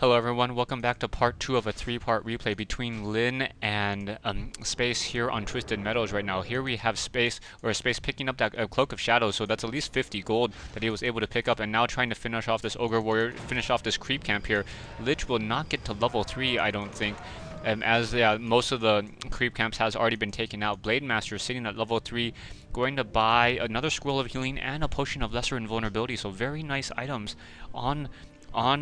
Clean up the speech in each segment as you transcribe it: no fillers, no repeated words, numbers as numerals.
Hello everyone, welcome back to part 2 of a 3-part replay between Lin and Space here on Twisted Meadows right now. Here we have Space picking up that Cloak of Shadows, so that's at least 50 gold that he was able to pick up, and now trying to finish off this Ogre Warrior, finish off this creep camp here. Lich will not get to level 3, I don't think. As most of the creep camps has already been taken out. Blade Master sitting at level 3, going to buy another Scroll of Healing and a Potion of Lesser Invulnerability, so very nice items on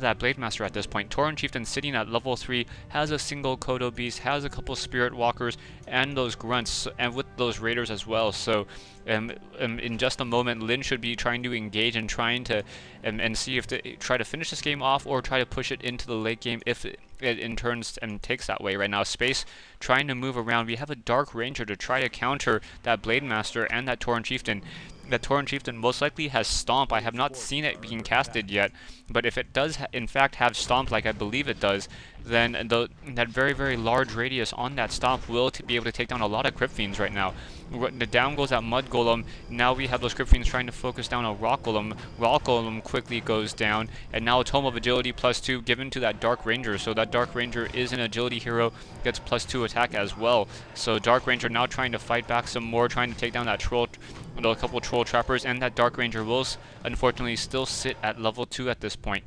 that Blade Master at this point. Tauren Chieftain sitting at level 3, has a single Kodo Beast, has a couple Spirit Walkers, and those Grunts, and with those Raiders as well. So in just a moment, Lin should be trying to engage and trying to and see if to try to finish this game off or try to push it into the late game if it in turns and takes that way. Right now, Space trying to move around. We have a Dark Ranger to try to counter that Blade Master and that Tauren Chieftain. That Tauren Chieftain most likely has Stomp. I have not seen it being casted yet, but if it does in fact have Stomp, like I believe it does, then that very, very large radius on that Stomp will be able to take down a lot of Crypt Fiends right now. Down goes that Mud Golem. Now we have those Crypt Fiends trying to focus down a Rock Golem. Rock Golem quickly goes down, and now a Tome of Agility +2 given to that Dark Ranger. So that Dark Ranger is an agility hero, gets +2 attack as well. So Dark Ranger now trying to fight back some more, trying to take down that Troll, a couple Troll Trappers, and that Dark Ranger will unfortunately still sit at level 2 at this point.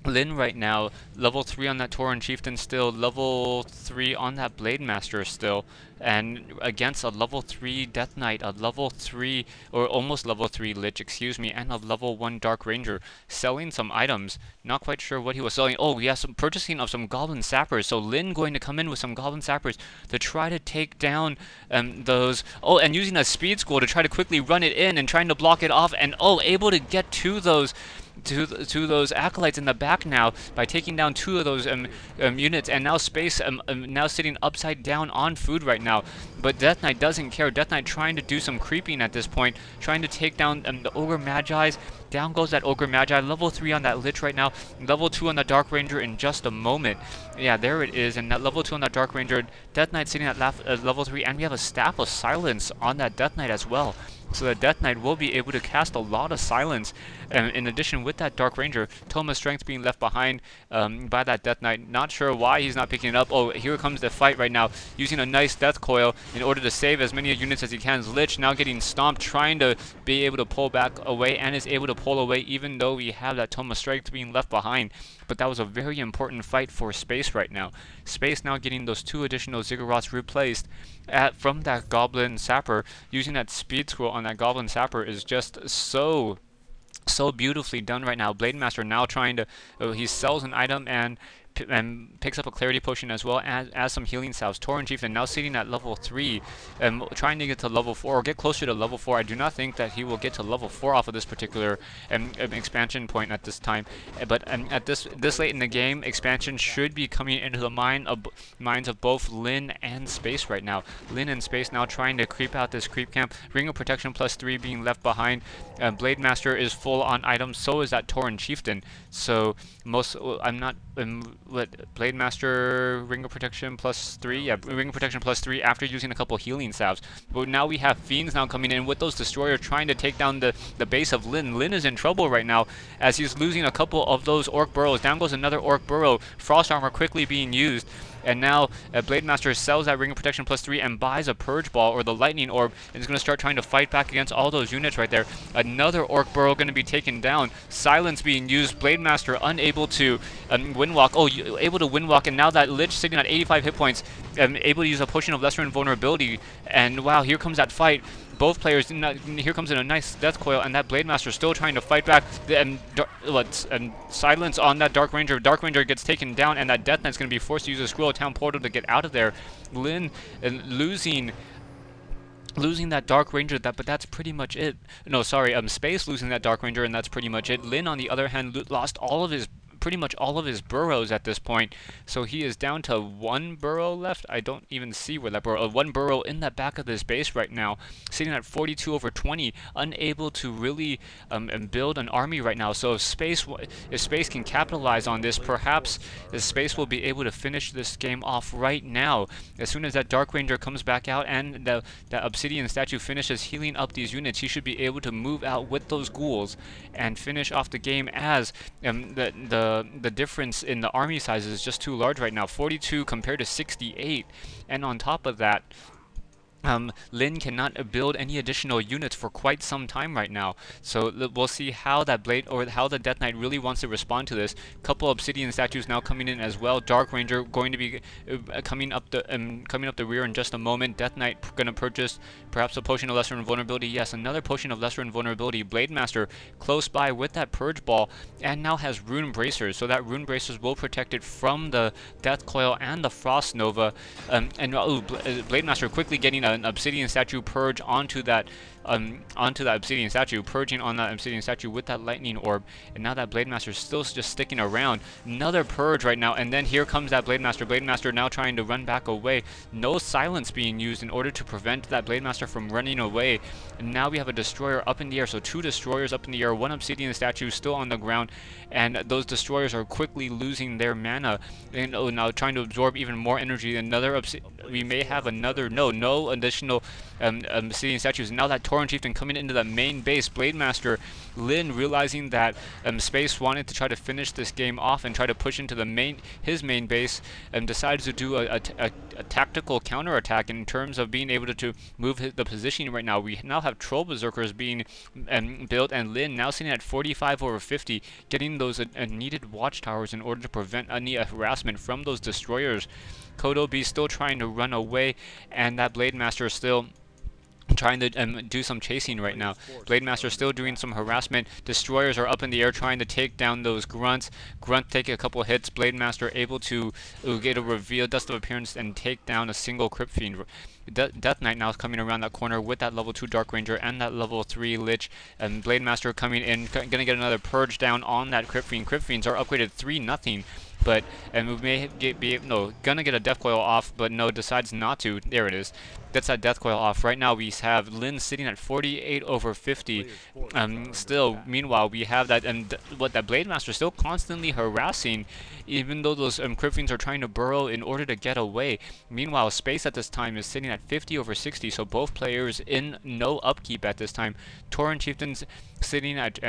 Lin right now, level 3 on that Tauren Chieftain still, level 3 on that Blade Master still, and against a level 3 Death Knight, a level 3, or almost level 3 Lich, excuse me, and a level 1 Dark Ranger, selling some items. Not quite sure what he was selling. Oh, yeah, some purchasing of some Goblin Sappers, so Lin going to come in with some Goblin Sappers to try to take down those, oh, and using a Speed School to try to quickly run it in and trying to block it off, and oh, able to get to those to those acolytes in the back now by taking down 2 of those units, and now Space now sitting upside down on food right now. But Death Knight doesn't care. Death Knight trying to do some creeping at this point, trying to take down the Ogre Magi's. Down goes that Ogre Magi, level 3 on that Lich right now, level 2 on the Dark Ranger in just a moment. Yeah, there it is, and that level 2 on that Dark Ranger. Death Knight sitting at level 3, and we have a Staff of Silence on that Death Knight as well. So the Death Knight will be able to cast a lot of silence. In addition, with that Dark Ranger, Tome of Strength being left behind by that Death Knight. Not sure why he's not picking it up. Oh, here comes the fight right now, using a nice Death Coil in order to save as many units as he can. Lich now getting stomped, trying to be able to pull back away, and is able to pull away even though we have that Tome of Strength being left behind. But that was a very important fight for Space right now. Space now getting those 2 additional Ziggurats replaced from that Goblin Sapper. Using that Speed Scroll on that Goblin Sapper is just so beautifully done right now. Blade Master now trying to, he sells an item and picks up a Clarity Potion as well as some healing salves. Tauren Chieftain now sitting at level 3, trying to get to level 4 or get closer to level 4. I do not think that he will get to level 4 off of this particular expansion point at this time. But at this late in the game, expansion should be coming into the minds of both Lin and Space right now. Lin and Space now trying to creep out this creep camp. Ring of Protection +3 being left behind. Blade Master is full on items. So is that Tauren Chieftain. So I'm not. What, Blade Master, Ring of Protection +3? Yeah, Ring of Protection +3 after using a couple healing salves. But now we have Fiends now coming in with those Destroyers trying to take down the base of Lin. Lin is in trouble right now as he's losing a couple of those Orc Burrows. Down goes another Orc Burrow. Frost Armor quickly being used. And now Blade Master sells that Ring of Protection +3 and buys a Purge Ball or the Lightning Orb, and is going to start trying to fight back against all those units right there. Another Orc Burrow going to be taken down. Silence being used. Blade Master unable to Windwalk. Oh, able to Windwalk, and now that Lich sitting at 85 hit points, able to use a Potion of Lesser Invulnerability. And wow, here comes that fight. Both players, here comes in a nice Death Coil, and that Blade Master still trying to fight back. And silence on that Dark Ranger. Dark Ranger gets taken down, and that Death Knight's going to be forced to use a Scroll of Town Portal to get out of there. Lin losing that Dark Ranger, but that's pretty much it. No, sorry, Space losing that Dark Ranger, and that's pretty much it. Lin, on the other hand, lost pretty much all of his burrows at this point, so he is down to 1 burrow left. I don't even see where that burrow, 1 burrow in the back of this base right now, sitting at 42 over 20, unable to really build an army right now. So if Space can capitalize on this, perhaps Space will be able to finish this game off right now. As soon as that Dark Ranger comes back out and the Obsidian statue finishes healing up these units, he should be able to move out with those ghouls and finish off the game as the the difference in the army size is just too large right now. 42 compared to 68, and on top of that, Lin cannot build any additional units for quite some time right now. So we'll see how that Blade or how the Death Knight really wants to respond to this. Couple Obsidian statues now coming in as well. Dark Ranger going to be coming up the rear in just a moment. Death Knight going to purchase perhaps a potion of lesser invulnerability. Yes, another potion of lesser invulnerability. Blade Master close by with that Purge Ball, and now has Rune Bracers. So that Rune Bracers will protect it from the Death Coil and the Frost Nova. Blade Master quickly getting an Obsidian statue purge onto that Obsidian statue, purging on that Obsidian statue with that Lightning Orb, and now that Blade Master is still just sticking around. Another purge right now, and then here comes that Blade Master. Blade Master now trying to run back away. No silence being used in order to prevent that Blade Master from running away. And now we have a Destroyer up in the air, so 2 Destroyers up in the air, 1 Obsidian statue still on the ground, and those Destroyers are quickly losing their mana, and now trying to absorb even more energy. We may have another, no additional Obsidian statues. Now that Tauren Chieftain coming into the main base. Blade Master Lin realizing that Space wanted to try to finish this game off and try to push into his main base, and decided to do a tactical counterattack in terms of being able to move the positioning right now. We now have Troll Berserkers being built, and Lin now sitting at 45 over 50, getting those needed watchtowers in order to prevent any harassment from those destroyers. Kodo B still trying to run away, and that Blade Master still trying to do some chasing right now. Blade Master still doing some harassment. Destroyers are up in the air trying to take down those grunts. Grunt taking a couple hits. Blade Master able to get a reveal, Dust of Appearance, and take down a single Crypt Fiend. Death Knight now is coming around that corner with that level 2 Dark Ranger and that level 3 Lich. And Blade Master coming in, gonna get another purge down on that Crypt Fiend. Crypt Fiends are upgraded 3-0. But we may gonna get a Death Coil off, but no, decides not to. There it is. Gets that Death Coil off. Right now we have Lin sitting at 48 over 50. Still, meanwhile, we have that that Blade Master still constantly harassing, even though those Crypt Fiends are trying to burrow in order to get away. Meanwhile, Space at this time is sitting at 50 over 60, so both players in no upkeep at this time. Tauren Chieftains sitting at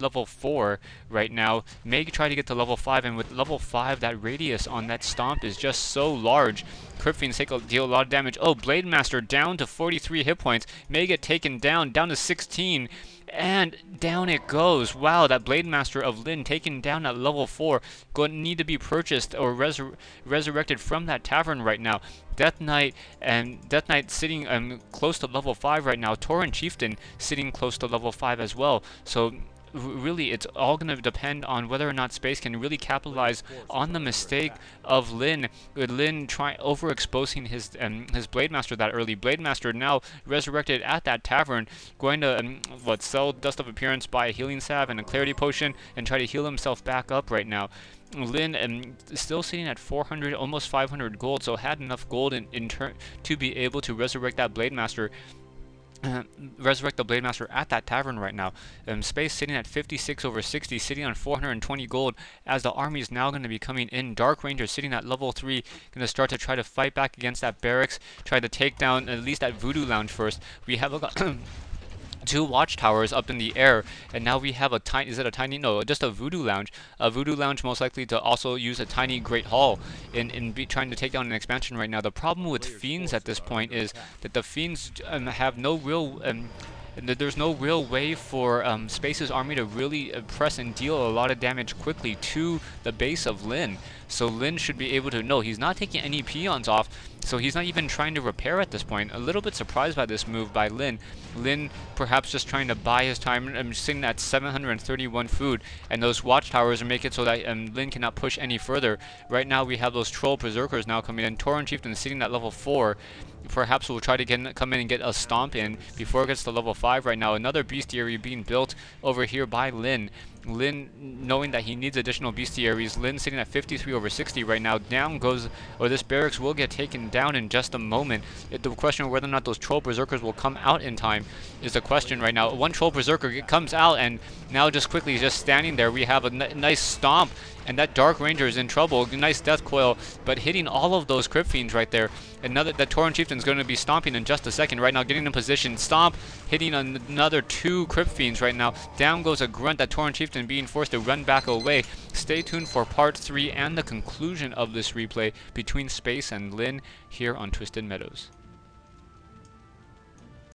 level 4 right now. May try to get to level 5, and with level 5, that radius on that stomp is just so large. Crypt Fiends deal a lot of damage. Oh, Blade Master down to 43 hit points. May get taken down to 16. And down it goes. Wow, that Blade Master of Lin taken down at level 4. Going to need to be purchased or resurrected from that tavern right now. Death Knight sitting close to level 5 right now. Tauren Chieftain sitting close to level 5 as well. So really, it's all going to depend on whether or not Space can really capitalize on the mistake of Lin. Lin overexposing his Blade Master that early. Blade Master now resurrected at that tavern, going to sell Dust of Appearance, buy a healing salve and a clarity potion, and try to heal himself back up right now. Lin still sitting at 400, almost 500 gold, so had enough gold in turn to be able to resurrect that Blade Master. Resurrect the Blade Master at that tavern right now. Space sitting at 56 over 60, sitting on 420 gold, as the army is now going to be coming in. Dark Ranger sitting at level 3, going to start to try to fight back against that barracks, try to take down at least that Voodoo Lounge first. We have a 2 watchtowers up in the air, and now we have just a Voodoo Lounge. A Voodoo Lounge most likely to also use a tiny Great Hall in trying to take down an expansion right now. The problem with Fiends at this point is that the Fiends have no real there's no real way for Space's army to really press and deal a lot of damage quickly to the base of Lin. So Lin should be able to, no, he's not taking any peons off, so he's not even trying to repair at this point. A little bit surprised by this move by Lin. Lin perhaps just trying to buy his time. I'm sitting at 731 food, and those watchtowers make it so that Lin cannot push any further. Right now we have those Troll Berserkers now coming in. Tauren Chieftain sitting at level 4. Perhaps we'll try to come in and get a stomp in before it gets to level 5 right now. Another bestiary being built over here by Lin. Lin, knowing that he needs additional bestiaries, Lin sitting at 53 over 60 right now. Down goes, or this barracks will get taken down in just a moment. The question of whether or not those Troll Berserkers will come out in time is the question right now. One Troll Berserker comes out, and now just quickly just standing there, we have a nice stomp, and that Dark Ranger is in trouble. Nice Death Coil, but hitting all of those Crypt Fiends right there. That Tauren Chieftain is going to be stomping in just a second. Right now, getting in position, stomp, hitting another 2 Crypt Fiends right now. Down goes a Grunt. That Tauren Chieftain Tristan being forced to run back away. Stay tuned for part 3 and the conclusion of this replay between Space and Lin here on Twisted Meadows.